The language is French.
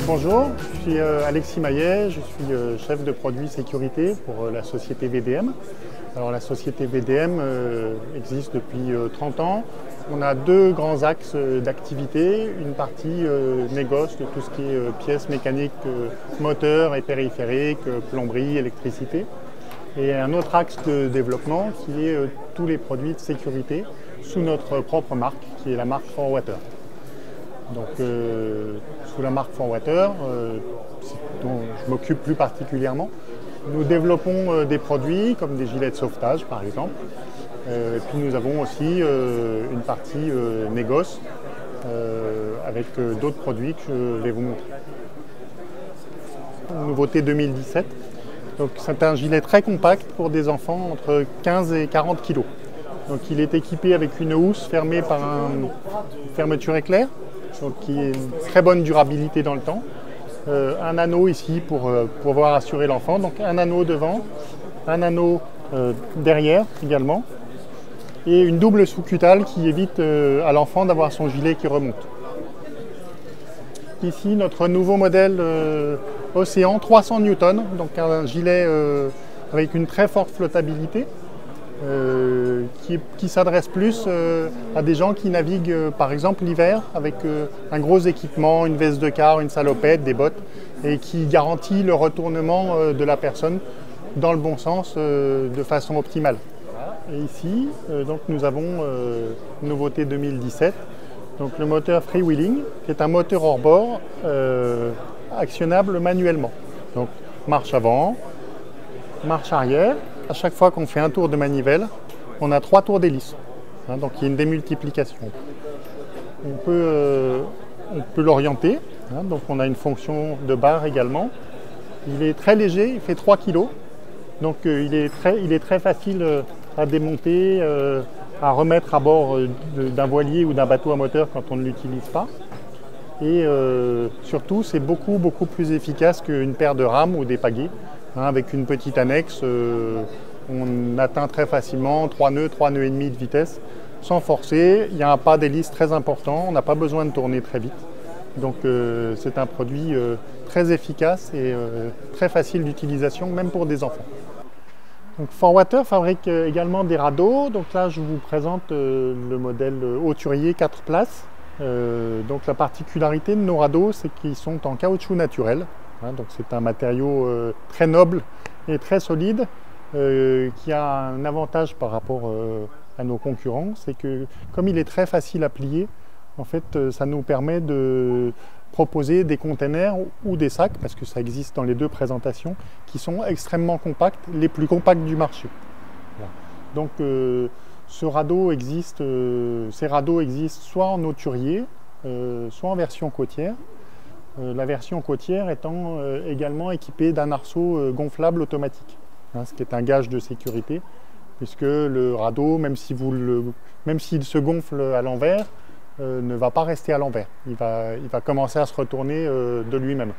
Bonjour, je suis Alexis Maillet, je suis chef de produit sécurité pour la société VDM. Alors la société VDM existe depuis 30 ans. On a deux grands axes d'activité, une partie négoce de tout ce qui est pièces mécaniques, moteurs et périphériques, plomberie, électricité. Et un autre axe de développement qui est tous les produits de sécurité sous notre propre marque, qui est la marque 4Water. Donc, sous la marque 4Water, dont je m'occupe plus particulièrement, nous développons des produits comme des gilets de sauvetage par exemple. Et puis nous avons aussi une partie négoce avec d'autres produits que je vais vous montrer. Nouveauté 2017. Donc, c'est un gilet très compact pour des enfants entre 15 et 40 kg. Donc, il est équipé avec une housse fermée par une fermeture éclair, donc qui est une très bonne durabilité dans le temps. Un anneau ici pour pouvoir assurer l'enfant, donc un anneau devant, un anneau derrière également, et une double sous-cutale qui évite à l'enfant d'avoir son gilet qui remonte. Ici notre nouveau modèle Océan 300 Newton, donc un gilet avec une très forte flottabilité. Qui s'adresse plus à des gens qui naviguent par exemple l'hiver avec un gros équipement, une veste de quart, une salopette, des bottes, et qui garantit le retournement de la personne dans le bon sens de façon optimale. Et ici, donc, nous avons nouveauté 2017, donc le moteur freewheeling, qui est un moteur hors bord actionnable manuellement. Donc marche avant, marche arrière. À chaque fois qu'on fait un tour de manivelle, on a 3 tours d'hélice. Donc il y a une démultiplication. On peut l'orienter. Donc on a une fonction de barre également. Il est très léger, il fait 3 kg. Donc il est très facile à démonter, à remettre à bord d'un voilier ou d'un bateau à moteur quand on ne l'utilise pas. Et surtout, c'est beaucoup plus efficace qu'une paire de rames ou des pagaies. Avec une petite annexe, on atteint très facilement 3 nœuds et demi de vitesse sans forcer. Il y a un pas d'hélice très important, on n'a pas besoin de tourner très vite. Donc c'est un produit très efficace et très facile d'utilisation, même pour des enfants. Donc 4Water fabrique également des radeaux. Donc là, je vous présente le modèle hauturier 4 places. Donc la particularité de nos radeaux, c'est qu'ils sont en caoutchouc naturel. Donc c'est un matériau très noble et très solide qui a un avantage par rapport à nos concurrents, c'est que comme il est très facile à plier, en fait ça nous permet de proposer des containers ou des sacs, parce que ça existe dans les deux présentations, qui sont extrêmement compacts, les plus compacts du marché. Voilà. Donc ces radeaux existent soit en hauturier, soit en version côtière. La version côtière étant également équipée d'un arceau gonflable automatique, ce qui est un gage de sécurité, puisque le radeau, même s'il se gonfle à l'envers, ne va pas rester à l'envers. Il va commencer à se retourner de lui-même.